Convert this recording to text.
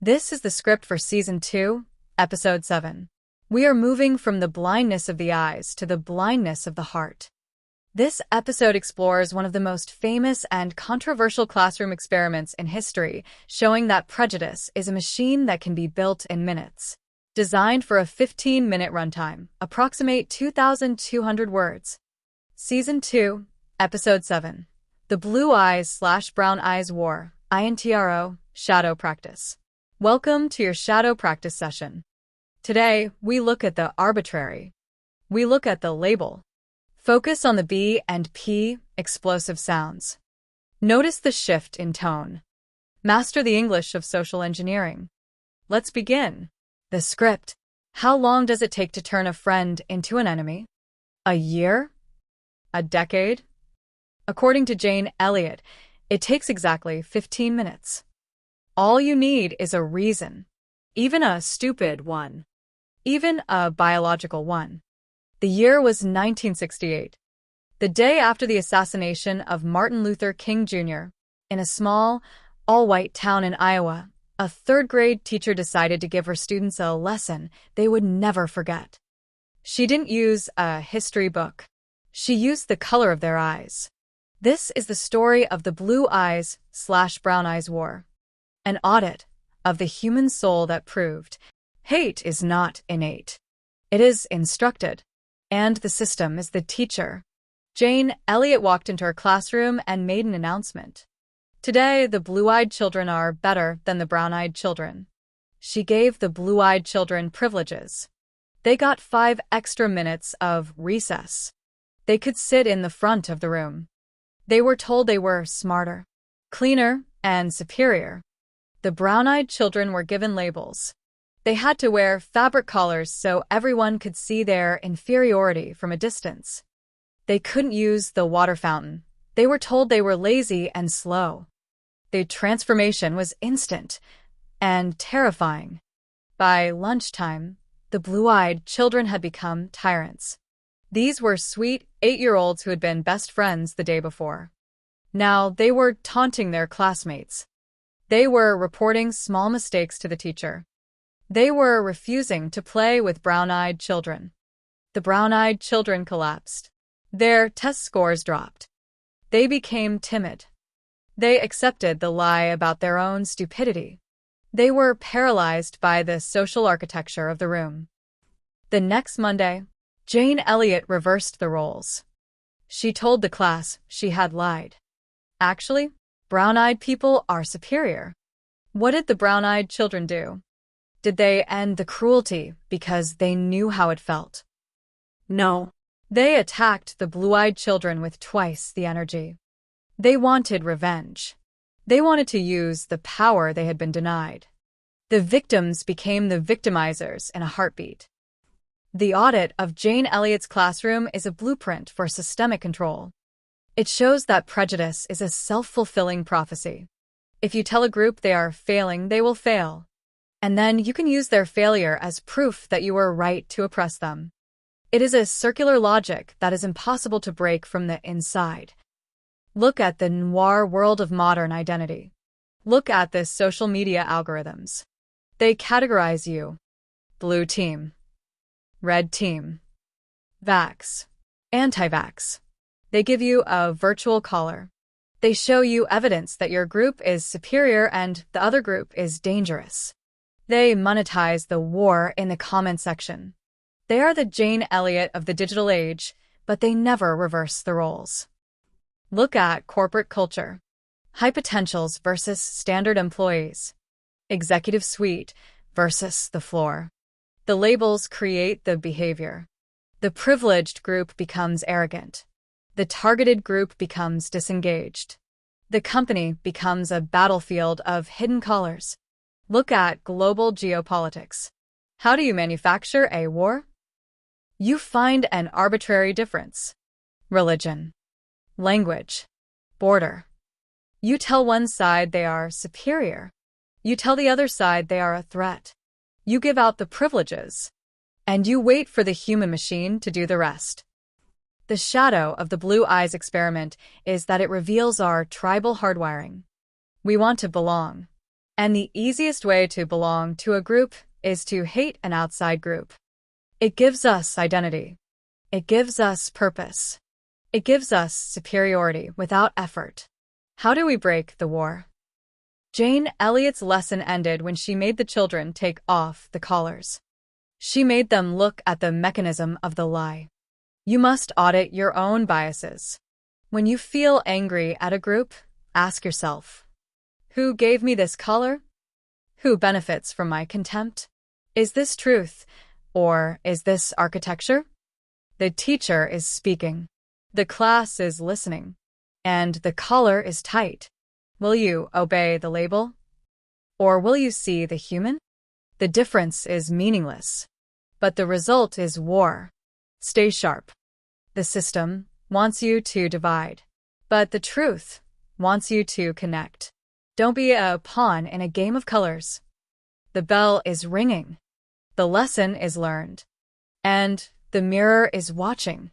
This is the script for Season 2, Episode 7. We are moving from the blindness of the eyes to the blindness of the heart. This episode explores one of the most famous and controversial classroom experiments in history, showing that prejudice is a machine that can be built in minutes. Designed for a 15-minute runtime, approximate 2,200 words. Season 2, Episode 7. The Blue Eyes/Brown Eyes War, INTRO, Shadow Practice. Welcome to your shadow practice session. Today, we look at the arbitrary. We look at the label. Focus on the B and P, explosive sounds. Notice the shift in tone. Master the English of social engineering. Let's begin. The script. How long does it take to turn a friend into an enemy? A year? A decade? According to Jane Elliott, it takes exactly 15 minutes. All you need is a reason, even a stupid one, even a biological one. The year was 1968, the day after the assassination of Martin Luther King Jr. In a small, all-white town in Iowa, a third-grade teacher decided to give her students a lesson they would never forget. She didn't use a history book. She used the color of their eyes. This is the story of the Blue Eyes/Brown Eyes War. An audit of the human soul that proved hate is not innate. It is instructed, and the system is the teacher. Jane Elliott walked into her classroom and made an announcement. Today, the blue-eyed children are better than the brown-eyed children. She gave the blue-eyed children privileges. They got 5 extra minutes of recess. They could sit in the front of the room. They were told they were smarter, cleaner, and superior. The brown-eyed children were given labels. They had to wear fabric collars so everyone could see their inferiority from a distance. They couldn't use the water fountain. They were told they were lazy and slow. The transformation was instant and terrifying. By lunchtime, the blue-eyed children had become tyrants. These were sweet 8-year-olds who had been best friends the day before. Now they were taunting their classmates. They were reporting small mistakes to the teacher. They were refusing to play with brown-eyed children. The brown-eyed children collapsed. Their test scores dropped. They became timid. They accepted the lie about their own stupidity. They were paralyzed by the social architecture of the room. The next Monday, Jane Elliott reversed the roles. She told the class she had lied. Actually, brown-eyed people are superior. What did the brown-eyed children do? Did they end the cruelty because they knew how it felt? No. They attacked the blue-eyed children with twice the energy. They wanted revenge. They wanted to use the power they had been denied. The victims became the victimizers in a heartbeat. The audit of Jane Elliott's classroom is a blueprint for systemic control. It shows that prejudice is a self-fulfilling prophecy. If you tell a group they are failing, they will fail. And then you can use their failure as proof that you were right to oppress them. It is a circular logic that is impossible to break from the inside. Look at the noir world of modern identity. Look at the social media algorithms. They categorize you. Blue team. Red team. Vax. Anti-vax. They give you a virtual collar. They show you evidence that your group is superior and the other group is dangerous. They monetize the war in the comment section. They are the Jane Elliott of the digital age, but they never reverse the roles. Look at corporate culture. High potentials versus standard employees. Executive suite versus the floor. The labels create the behavior. The privileged group becomes arrogant. The targeted group becomes disengaged. The company becomes a battlefield of hidden collars. Look at global geopolitics. How do you manufacture a war? You find an arbitrary difference. Religion. Language. Border. You tell one side they are superior. You tell the other side they are a threat. You give out the privileges. And you wait for the human machine to do the rest. The shadow of the Blue Eyes experiment is that it reveals our tribal hardwiring. We want to belong. And the easiest way to belong to a group is to hate an outside group. It gives us identity. It gives us purpose. It gives us superiority without effort. How do we break the war? Jane Elliott's lesson ended when she made the children take off the collars. She made them look at the mechanism of the lie. You must audit your own biases. When you feel angry at a group, ask yourself, who gave me this color? Who benefits from my contempt? Is this truth, or is this architecture? The teacher is speaking. The class is listening. And the collar is tight. Will you obey the label? Or will you see the human? The difference is meaningless. But the result is war. Stay sharp. The system wants you to divide. But the truth wants you to connect. Don't be a pawn in a game of colors. The bell is ringing. The lesson is learned. And the mirror is watching.